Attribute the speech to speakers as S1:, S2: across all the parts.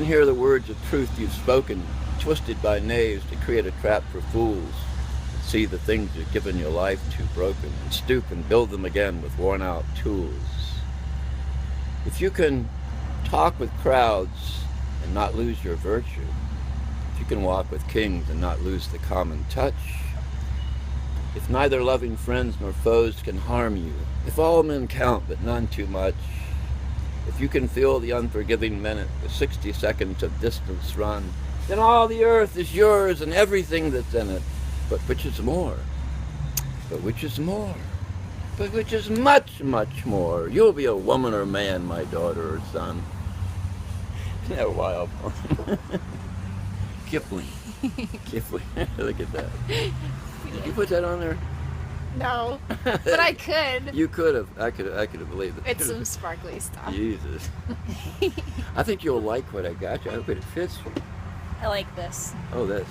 S1: can hear the words of truth you've spoken, twisted by knaves to create a trap for fools. See the things you've given your life to broken, and stoop and build them again with worn-out tools. If you can talk with crowds and not lose your virtue, if you can walk with kings and not lose the common touch, if neither loving friends nor foes can harm you, if all men count but none too much, if you can feel the unforgiving minute with 60 seconds of distance run, then all the earth is yours and everything that's in it. But which is more? But which is more? But which is much, much more? You'll be a woman or man, my daughter or son. Isn't that wild? Kipling. Kipling. Look at that. Did you put that on there?
S2: No, but I could.
S1: You could have. I could have believed it.
S2: It's some sparkly stuff.
S1: Jesus. I think you'll like what I got you. I hope it fits you.
S2: I like this.
S1: Oh, that's...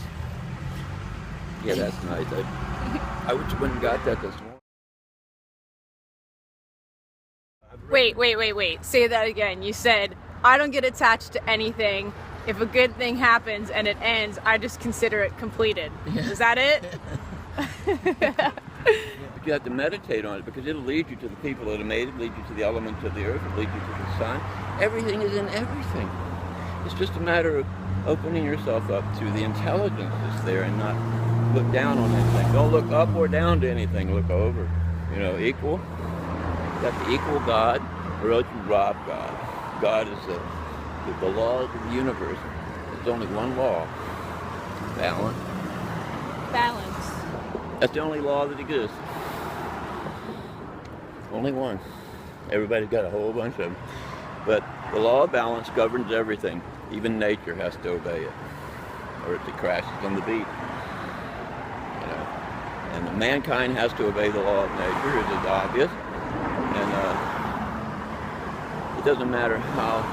S1: Yeah, that's nice. I went and got that this morning.
S2: Wait. Say that again. You said, I don't get attached to anything. If a good thing happens and it ends, I just consider it completed. Yeah. Is that it?
S1: Yeah, but you have to meditate on it because it'll lead you to the people that have made it, lead you to the elements of the earth, it'll lead you to the sun. Everything is in everything. It's just a matter of opening yourself up to the intelligence that's there and not look down on anything. Don't look up or down to anything. Look over. You know, equal. You have to equal God, or else you rob God. God is the laws of the universe. There's only one law. Balance.
S2: Balance.
S1: That's the only law that exists. Only one. Everybody's got a whole bunch of them. But the law of balance governs everything. Even nature has to obey it, or it crashes on the beach. And mankind has to obey the law of nature, as is obvious. And it doesn't matter how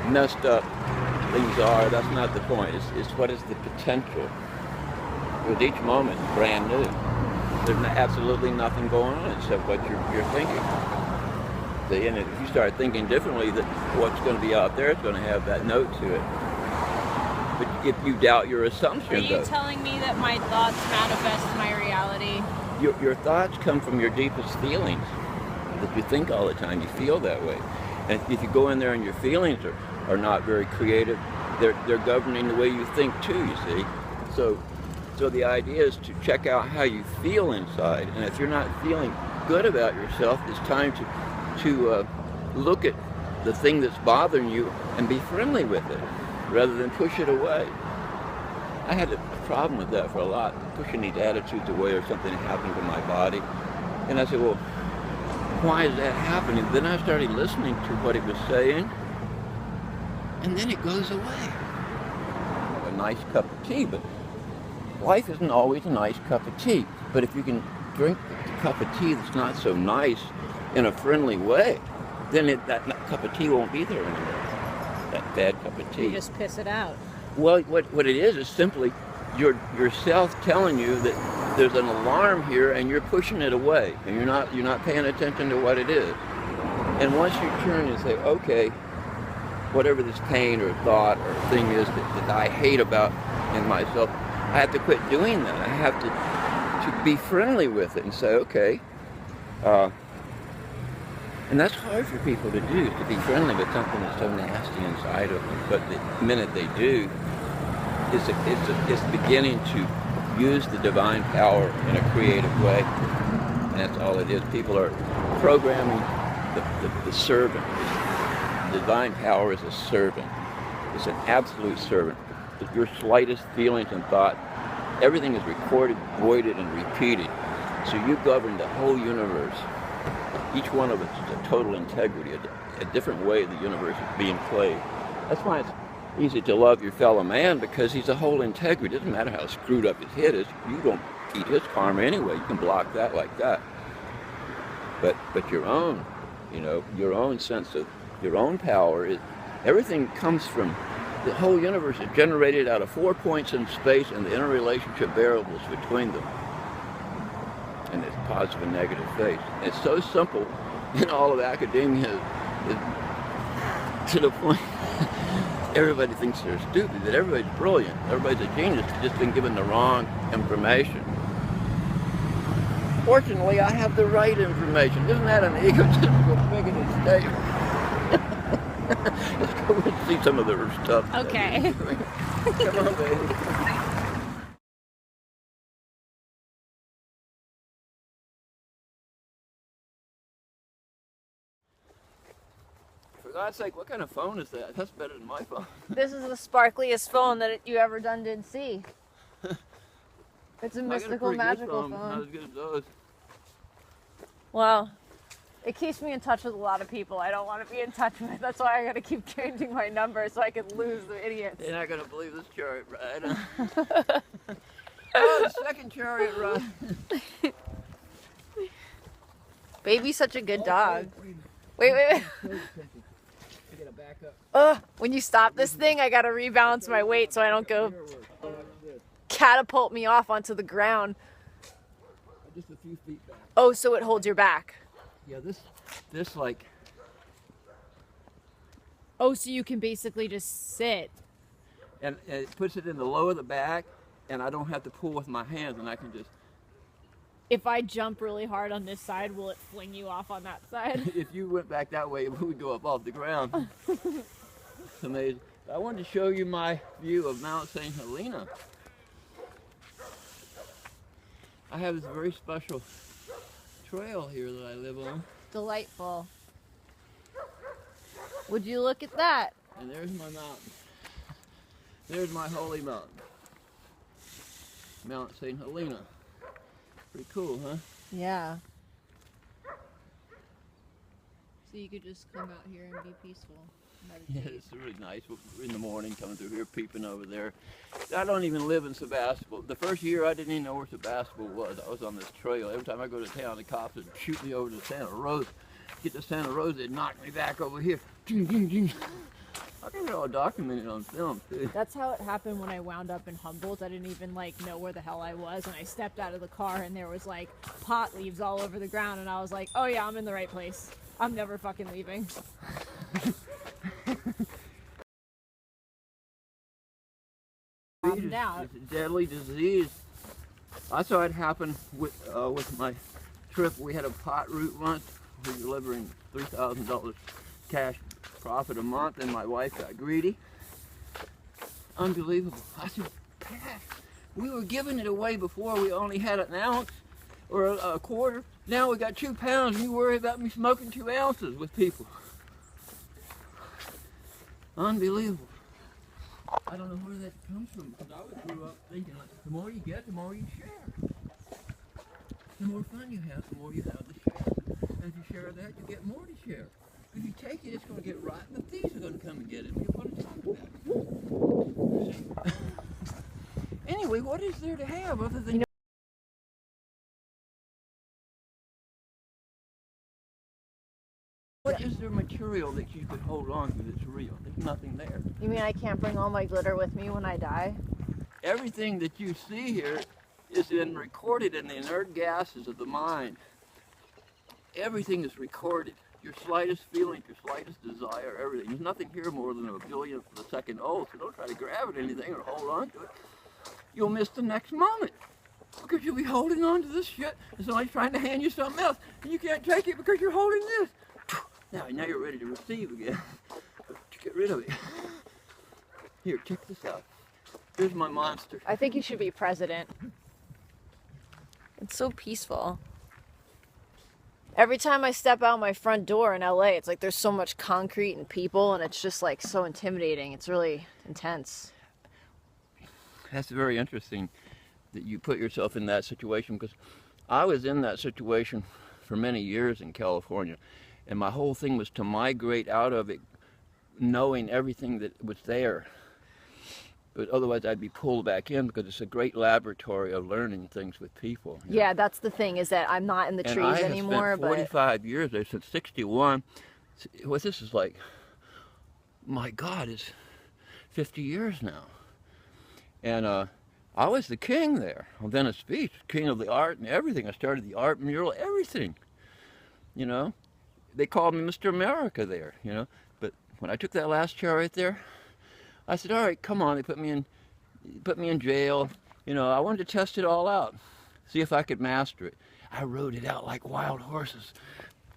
S1: messed up things are, that's not the point. It's what is the potential. With each moment, brand new. There's absolutely nothing going on except what you're thinking. See, and if you start thinking differently, that what's going to be out there is going to have that note to it. But if you doubt your assumptions...
S2: Are you telling me that my thoughts manifest my reality?
S1: Your thoughts come from your deepest feelings. If you think all the time, you feel that way. And if you go in there and your feelings are not very creative, they're governing the way you think too, you see. So the idea is to check out how you feel inside. And if you're not feeling good about yourself, it's time to look at the thing that's bothering you and be friendly with it, rather than push it away. I had a problem with that for a lot, pushing these attitudes away or something happened to my body. And I said, well, why is that happening? Then I started listening to what it was saying, and then it goes away. A nice cup of tea, but life isn't always a nice cup of tea. But if you can drink the cup of tea that's not so nice in a friendly way, then that cup of tea won't be there anymore. That bad cup of tea.
S2: You just piss it out.
S1: Well, what it is simply yourself telling you that there's an alarm here and you're pushing it away and you're not paying attention to what it is. And once you turn and say, okay, whatever this pain or thought or thing is that I hate about in myself, I have to quit doing that. I have to be friendly with it and say, okay. And that's hard for people to do, to be friendly with something that's so nasty inside of them. But the minute they do, it's beginning to use the divine power in a creative way. And that's all it is. People are programming the servant. The divine power is a servant. It's an absolute servant. Your slightest feelings and thought, everything is recorded, voided, and repeated. So you govern the whole universe. Each one of us is a total integrity, a different way the universe is being played. That's why it's easy to love your fellow man, because he's a whole integrity. It doesn't matter how screwed up his head is. You don't eat his karma anyway. You can block that like that. But your own, your own sense of your own power is, everything comes from, the whole universe is generated out of 4 points in space and the interrelationship variables between them. And it's positive and negative phase. And it's so simple in all of academia, to the point everybody thinks they're stupid, that everybody's brilliant, everybody's a genius, just been given the wrong information. Fortunately, I have the right information. Isn't that an egotistical bigoted statement? Let's go and see some of their stuff.
S2: Okay.
S1: Come on, baby. For God's sake, what kind of phone is that? That's better than my phone.
S2: This is the sparkliest phone that you ever did see. It's a mystical, magical phone.
S1: Not as good as those.
S2: Well, it keeps me in touch with a lot of people I don't want to be in touch with. That's why I got to keep changing my number so I can lose the idiots.
S1: You're not going to believe this chariot ride, huh? Oh, the second chariot ride.
S2: Baby's such a good dog. Wait.
S1: I gotta back up.
S2: When you stop this thing, I got to rebalance my weight so I don't go catapult me off onto the ground.
S1: Just a few feet back.
S2: Oh, so it holds your back.
S1: Yeah, this like.
S2: Oh, so you can basically just sit.
S1: And it puts it in the low of the back, and I don't have to pull with my hands, and I can just.
S2: If I jump really hard on this side, will it fling you off on that side?
S1: If you went back that way, it would go up off the ground. It's amazing. I wanted to show you my view of Mount St. Helena. I have this very special trail here that I live on.
S2: Delightful. Would you look at that?
S1: And there's my mountain. There's my holy mountain. Mount St. Helena. Pretty cool, huh?
S2: Yeah. So you could just come out here and be peaceful. Meditate.
S1: Yeah, it's really nice. In the morning, coming through here, peeping over there. I don't even live in Sebastopol. The first year, I didn't even know where Sebastopol was. I was on this trail. Every time I go to town, the cops would shoot me over to Santa Rosa. Get to Santa Rosa, they'd knock me back over here. Ding, ding, ding. I think they're all documented on film, too.
S2: That's how it happened when I wound up in Humboldt. I didn't even know where the hell I was, and I stepped out of the car and there was pot leaves all over the ground, and I was like, oh yeah, I'm in the right place. I'm never fucking leaving.
S1: It's a deadly disease. I saw it happen with my trip. We had a pot route once. We were delivering $3,000 cash profit a month, and my wife got greedy. Unbelievable. I said, we were giving it away before. We only had an ounce or a quarter. Now we got 2 pounds, and you worry about me smoking 2 ounces with people. Unbelievable. I don't know where that comes from, because I grew up thinking, the more you get, the more you share. The more fun you have, the more you have to share. And if you share that, you get more to share. If you take it, it's going to get rotten. The thieves are going to come and get it. You're going to talk about it. Anyway, what is there to have other than... What is there material that you could hold on to that's real? There's nothing there.
S2: You mean I can't bring all my glitter with me when I die?
S1: Everything that you see here is then recorded in the inert gases of the mind. Everything is recorded. Your slightest feeling, your slightest desire, everything. There's nothing here more than a billionth of a second old, so don't try to grab at anything or hold on to it. You'll miss the next moment because you'll be holding on to this shit and somebody's trying to hand you something else and you can't take it because you're holding this. Now you're ready to receive again. Get rid of it. Here, check this out. Here's my monster.
S2: I think you should be president. It's so peaceful. Every time I step out my front door in LA, it's like there's so much concrete and people, and it's just so intimidating. It's really intense.
S1: That's very interesting that you put yourself in that situation, because I was in that situation for many years in California. And my whole thing was to migrate out of it knowing everything that was there. But otherwise I'd be pulled back in because it's a great laboratory of learning things with people.
S2: Yeah, that's the thing, is that I'm not in the trees anymore.
S1: And I have spent 45 years there, since 61. Well, this is my God, it's 50 years now. And I was the king there on Venice Beach, king of the art and everything. I started the art mural, everything, you know. They called me Mr. America there, you know. But when I took that last chariot there, I said, all right, come on. They put me in jail. You know, I wanted to test it all out, see if I could master it. I rode it out like wild horses.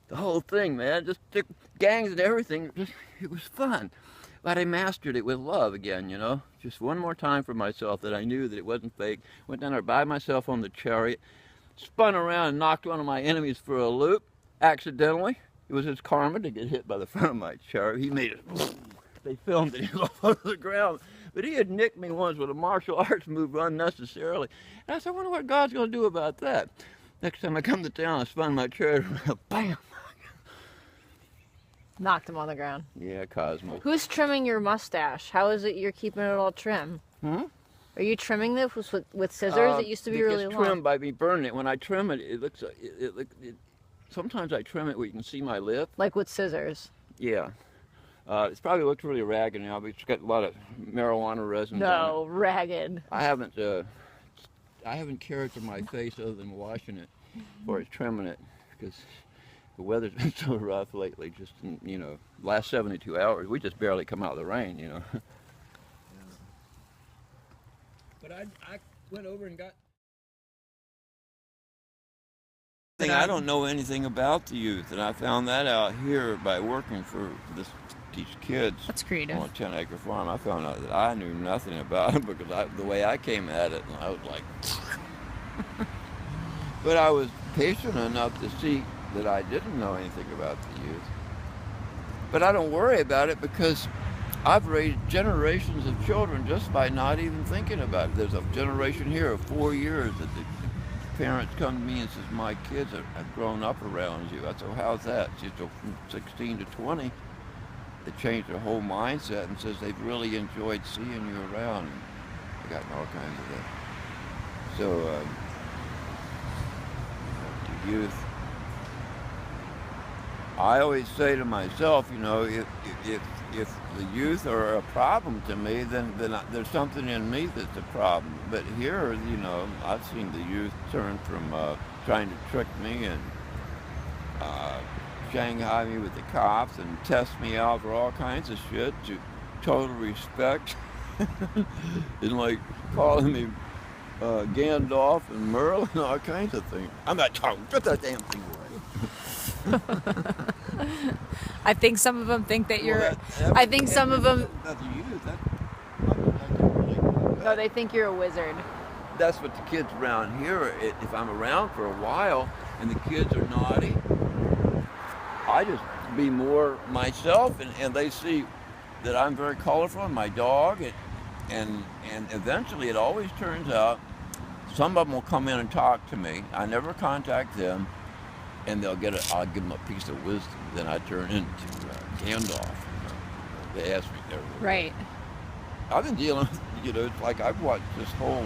S1: The whole thing, man, just the gangs and everything. It was fun. But I mastered it with love again, you know. Just one more time for myself that I knew that it wasn't fake. Went down there by myself on the chariot, spun around and knocked one of my enemies for a loop, accidentally. It was his karma to get hit by the front of my chariot. He made it. They filmed it. He was off the ground. But he had nicked me once with a martial arts move unnecessarily. And I said, I wonder what God's going to do about that. Next time I come to town, I spun my chariot around. Bam!
S2: Knocked him on the ground.
S1: Yeah, Cosmo.
S2: Who's trimming your mustache? How is it you're keeping it all trim?
S1: Hmm?
S2: Are you trimming this with scissors? It used to be really long.
S1: It's trimmed by me burning it. When I trim it, it looks like sometimes I trim it where you can see my lip.
S2: Like with scissors?
S1: Yeah. It's probably looked really ragged now, but it's got a lot of marijuana resin.
S2: No, ragged.
S1: I haven't cared for my face other than washing it or trimming it, because the weather's been so rough lately. Just in, you know, last 72 hours, we just barely come out of the rain, you know. But I went over and got. I don't know anything about the youth, and I found that out here by working for these kids.
S2: That's creative.
S1: On a 10-acre farm. I found out that I knew nothing about it because the way I came at it, and I was like. But I was patient enough to see that I didn't know anything about the youth. But I don't worry about it because I've raised generations of children just by not even thinking about it. There's a generation here of 4 years that the parents come to me and says, my kids have grown up around you. I said, well, how's that? She said, from 16 to 20, they changed their whole mindset and says they've really enjoyed seeing you around. And they got all kinds of that. So, the youth, I always say to myself, you know, if the youth are a problem to me, then there's something in me that's a problem. But here, you know, I've seen the youth turn from trying to trick me and Shanghai me with the cops and test me out for all kinds of shit to total respect and like calling me Gandalf and Merlin and all kinds of things. I'm not talking. Get that damn thing away.
S2: I think some of them think that you're. I think some of them. No, they think you're a wizard.
S1: That's what the kids around here. If I'm around for a while and the kids are naughty, I just be more myself, and they see that I'm very colorful. And my dog, and eventually it always turns out some of them will come in and talk to me. I never contact them. And I'll give them a piece of wisdom. Then I turn into Gandalf. They ask me every day.
S2: Right.
S1: I've been dealing with, you know, it's like I've watched this whole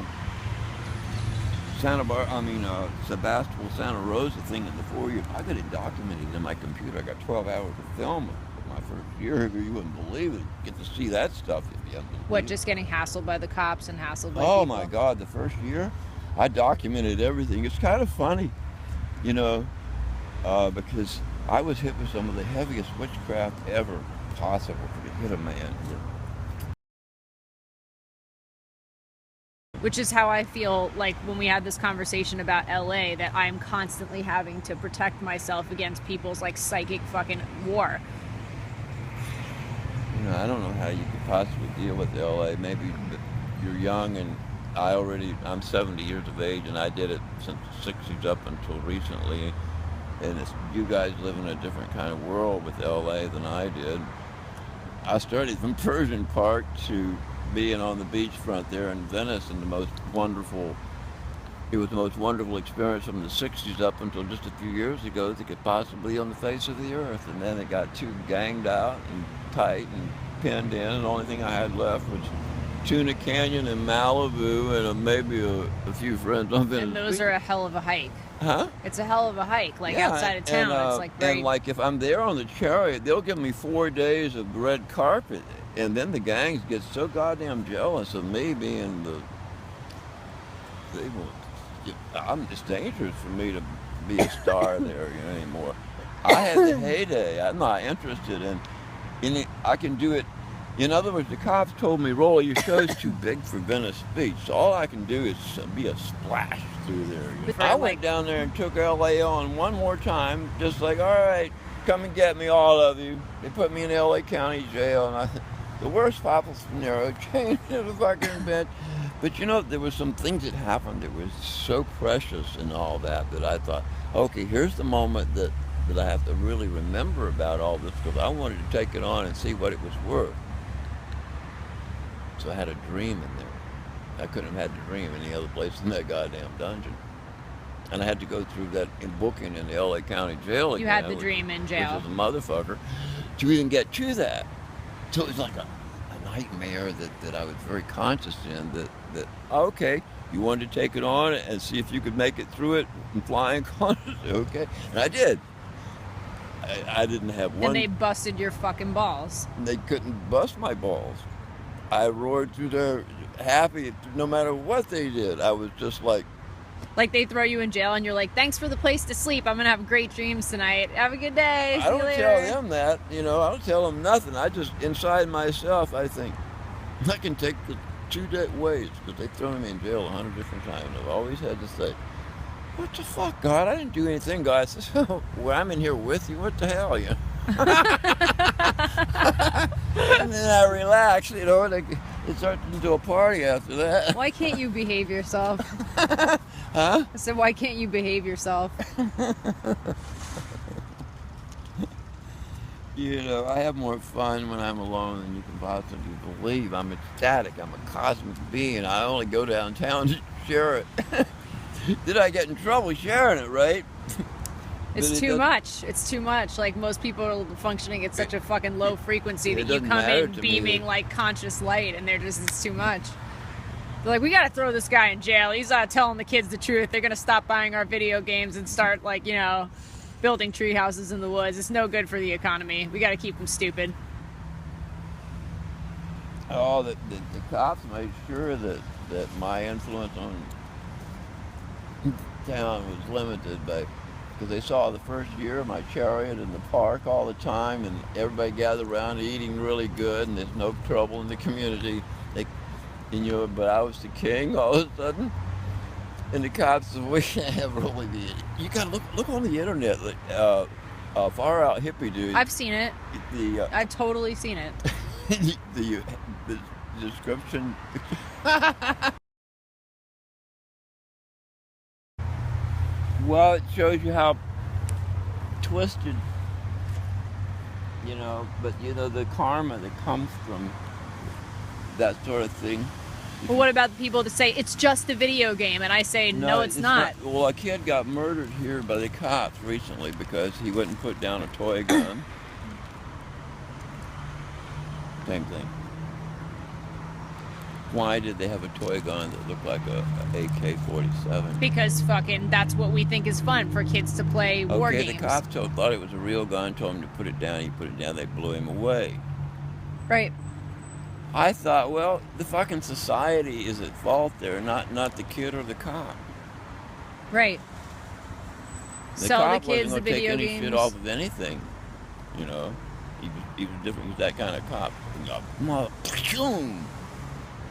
S1: Sebastopol, Santa Rosa thing in the 4 years. I got it documented in my computer. I got 12 hours of film of my first year. You wouldn't believe it. Get to see that stuff if you haven't.
S2: What, just getting hassled by the cops and hassled by people?
S1: Oh my God, the first year, I documented everything. It's kind of funny, you know. Because I was hit with some of the heaviest witchcraft ever possible to hit a man.
S2: Which is how I feel like when we had this conversation about LA, that I'm constantly having to protect myself against people's like psychic fucking war.
S1: You know, I don't know how you could possibly deal with LA. Maybe you're young, and I'm 70 years of age, and I did it since the 60s up until recently. And you guys live in a different kind of world with LA than I did. I started from Persian Park to being on the beachfront there in Venice, and it was the most wonderful experience from the 60s up until just a few years ago that could possibly be on the face of the earth. And then it got too ganged out and tight and pinned in, and the only thing I had left was Tuna Canyon and Malibu and maybe a few friends on Venice Beach.
S2: And those are a hell of a hike.
S1: Huh?
S2: It's a hell of a hike, like outside of town. It's like very...
S1: And like if I'm there on the chariot, they'll give me 4 days of red carpet, and then the gangs get so goddamn jealous of me being it's dangerous for me to be a star there anymore. I had the heyday. I'm not interested in it. I can do it In other words, the cops told me, Rolly, your show's too big for Venice Beach, so all I can do is be a splash through there. I went down there and took LA on one more time, just like, all right, come and get me, all of you. They put me in LA County jail, and the worst possible scenario, changed to the fucking bench. But you know, there was some things that happened that was so precious and all that I thought, okay, here's the moment that I have to really remember about all this, because I wanted to take it on and see what it was worth. So I had a dream in there. I couldn't have had the dream any other place in that goddamn dungeon. And I had to go through that in booking in the LA County jail again.
S2: You had the dream in jail.
S1: Which is a motherfucker, to even get to that. So it was like a nightmare that I was very conscious in, that okay, you wanted to take it on and see if you could make it through it in flying colors, okay? And I did. I didn't have one.
S2: And they busted your fucking balls.
S1: They couldn't bust my balls. I roared through there happy no matter what they did. I was just like
S2: they throw you in jail and you're like, thanks for the place to sleep. I'm going to have great dreams tonight. Have a good day.
S1: I don't tell them that, you know. I don't tell them nothing. I just, inside myself, I think, I can take the 2 ways, because they've thrown me in jail 100 different times. I've always had to say, what the fuck, God? I didn't do anything, God. I said, oh, well, I'm in here with you. What the hell, you know? And then I relax, you know, and it starts into a party after that.
S2: Why can't you behave yourself?
S1: Huh?
S2: I said, why can't you behave yourself?
S1: You know, I have more fun when I'm alone than you can possibly believe. I'm ecstatic. I'm a cosmic being. I only go downtown to share it. Did I get in trouble sharing it, right?
S2: It's too much. It's too much. Like, most people are functioning at such a fucking low frequency that you come in beaming like conscious light, and it's too much. They're like, we gotta throw this guy in jail. He's telling the kids the truth. They're gonna stop buying our video games and start, like, you know, building tree houses in the woods. It's no good for the economy. We gotta keep them stupid.
S1: Oh, the cops made sure that my influence on town was limited because they saw the first year of my chariot in the park all the time, and everybody gathered around eating really good, and there's no trouble in the community. And, you know, but I was the king all of a sudden. And the cops said, we can't have really you gotta look on the internet, like, far out hippie dude.
S2: I've seen it. I've totally seen it.
S1: the description. Well, it shows you how twisted, you know, but you know, the karma that comes from that sort of thing.
S2: Well, what about the people that say it's just a video game, and I say no, it's not.
S1: Well, a kid got murdered here by the cops recently because he wouldn't put down a toy gun. Same thing. Why did they have a toy gun that looked like a AK-47?
S2: Because fucking that's what we think is fun for kids to play war games.
S1: Okay, the cops thought it was a real gun, told him to put it down. He put it down. They blew him away.
S2: Right.
S1: I thought, well, the fucking society is at fault there, not the kid or the cop.
S2: Right.
S1: Sell the kids the video games. Take any shit off of anything, you know. He was different. He was that kind of cop.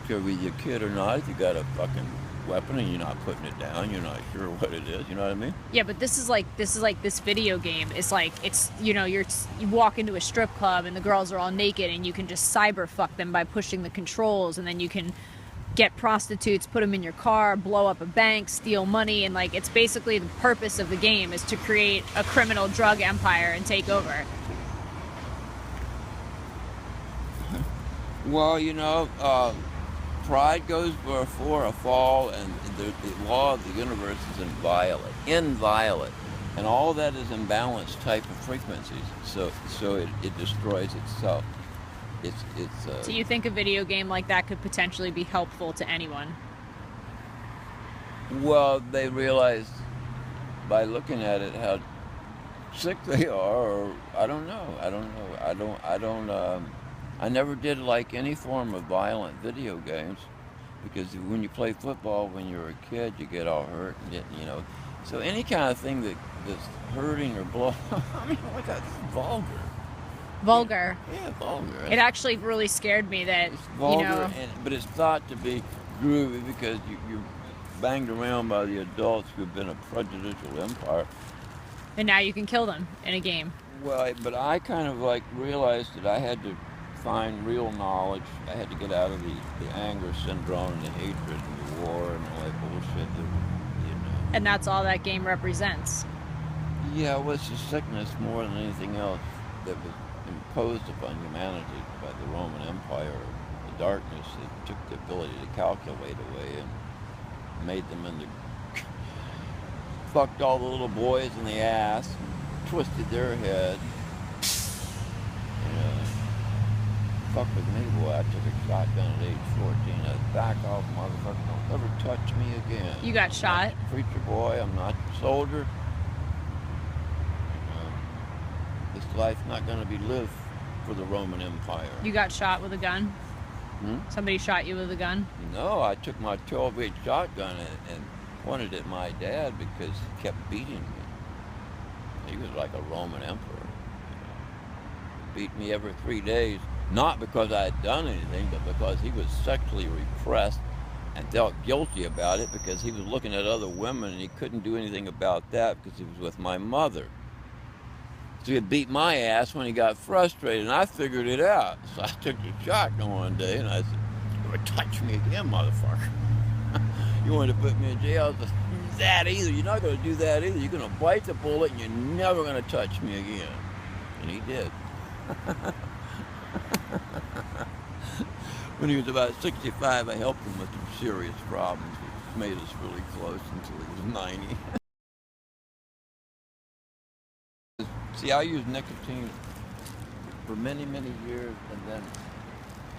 S1: Sure, be your kid or not, if you got a fucking weapon and you're not putting it down, you're not sure what it is. You know what I mean?
S2: Yeah, but this is like this video game. It's like, it's, you know, you walk into a strip club and the girls are all naked and you can just cyber fuck them by pushing the controls, and then you can get prostitutes, put them in your car, blow up a bank, steal money, and like, it's basically the purpose of the game is to create a criminal drug empire and take over.
S1: Well, you know, pride goes before a fall, and the law of the universe is inviolate, and all that is imbalanced type of frequencies. So it destroys itself.
S2: So you think a video game like that could potentially be helpful to anyone?
S1: Well, they realize by looking at it how sick they are, or I don't know. I never did like any form of violent video games, because when you play football when you're a kid, you get all hurt and get, you know. So any kind of thing that's hurting or blowing, I mean, that's vulgar.
S2: Vulgar.
S1: Yeah, vulgar.
S2: It actually really scared me that,
S1: It's vulgar,
S2: you know...
S1: but it's thought to be groovy because you're banged around by the adults who've been a prejudicial empire.
S2: And now you can kill them in a game.
S1: Well, but I kind of like realized that I had to find real knowledge. I had to get out of the anger syndrome and the hatred and the war and all that bullshit that, you know.
S2: And that's all that game represents.
S1: Yeah, it was a sickness more than anything else that was imposed upon humanity by the Roman Empire. The darkness that took the ability to calculate away and made them into fucked all the little boys in the ass and twisted their head. Fuck with me, boy. I took a shotgun at age 14. I back off, motherfucker. Don't ever touch me again.
S2: You got shot?
S1: I'm not a preacher boy. I'm not a soldier. This life's not going to be lived for the Roman Empire.
S2: You got shot with a gun? Somebody shot you with a gun?
S1: No, I took my 12-gauge shotgun and pointed at my dad because he kept beating me. He was like a Roman emperor. Beat me every 3 days. Not because I had done anything, but because he was sexually repressed and felt guilty about it because he was looking at other women and he couldn't do anything about that because he was with my mother. So he beat my ass when he got frustrated, and I figured it out. So I took the shotgun one day and I said, "You ever touch me again, motherfucker? You want to put me in jail?" I said, "That either. You're not going to do that either. You're going to bite the bullet and you're never going to touch me again." And he did. When he was about 65, I helped him with some serious problems, which made us really close until he was 90. See, I used nicotine for many, many years, and then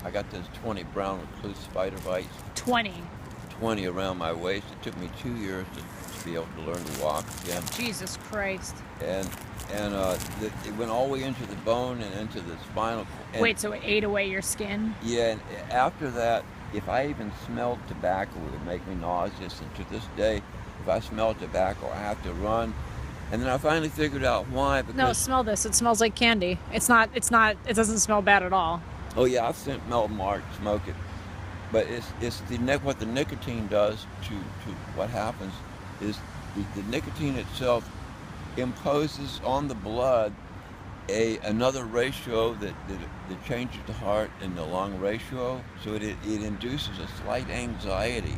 S1: I got those 20 brown recluse spider bites.
S2: 20?
S1: 20 around my waist. It took me 2 years to be able to learn to walk again.
S2: Jesus Christ.
S1: And it went all the way into the bone and into the spinal cord.
S2: Wait, so it ate away your skin?
S1: Yeah, and after that, if I even smelled tobacco, it would make me nauseous. And to this day, if I smell tobacco, I have to run. And then I finally figured out why. Because,
S2: no, smell this. It smells like candy. It doesn't smell bad at all.
S1: Oh yeah, I've smelled Mark smoke it. But what the nicotine does to what happens is the nicotine itself imposes on the blood another ratio that changes the heart and the lung ratio, so it induces a slight anxiety.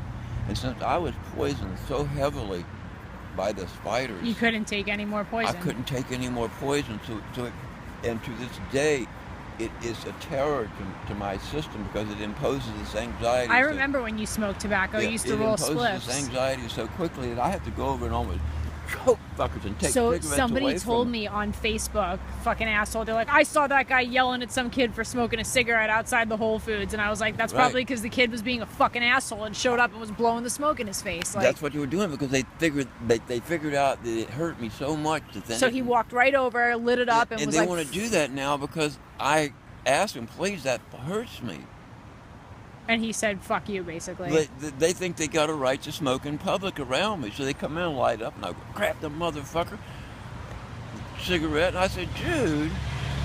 S1: And since I was poisoned so heavily by the spiders,
S2: you couldn't take any more poison.
S1: I couldn't take any more poison, and to this day, it is a terror to my system because it imposes this anxiety.
S2: I remember when you smoked tobacco, you used to roll spliffs.
S1: It imposes this anxiety so quickly that I have to go over and almost choke fuckers and take cigarettes away from them.
S2: So somebody told me on Facebook, fucking asshole, they're like, "I saw that guy yelling at some kid for smoking a cigarette outside the Whole Foods," and I was like, that's probably because the kid was being a fucking asshole and showed up and was blowing the smoke in his face. Like,
S1: that's what you were doing because they figured out that it hurt me so much that then.
S2: So he walked right over, lit it up, and was like,
S1: and they want to do that now because I asked him, "Please, that hurts me."
S2: And he said, "Fuck you," basically.
S1: They think they got a right to smoke in public around me, so they come in and light up, and I go, "Crap, the motherfucker, cigarette." And I said, "Dude,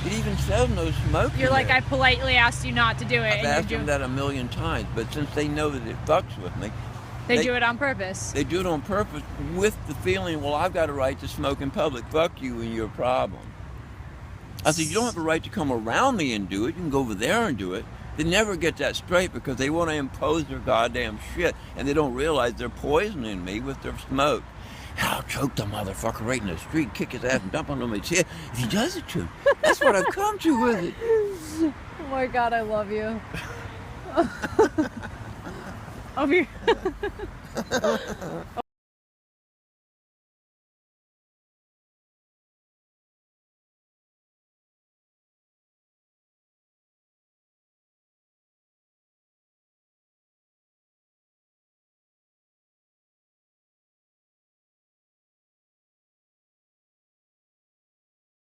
S1: it even says no smoking."
S2: You're like, "I politely asked you not to do it."
S1: I've asked them that a million times, but since they know that it fucks with me,
S2: they do it on purpose.
S1: They do it on purpose with the feeling, well, I've got a right to smoke in public. Fuck you and your problem. I said, you don't have a right to come around me and do it. You can go over there and do it. They never get that straight because they want to impose their goddamn shit, and they don't realize they're poisoning me with their smoke. I'll choke the motherfucker right in the street, kick his ass and dump on him his head if he does it to me. That's what I've come to with it.
S2: Oh my God, I love you. Over here.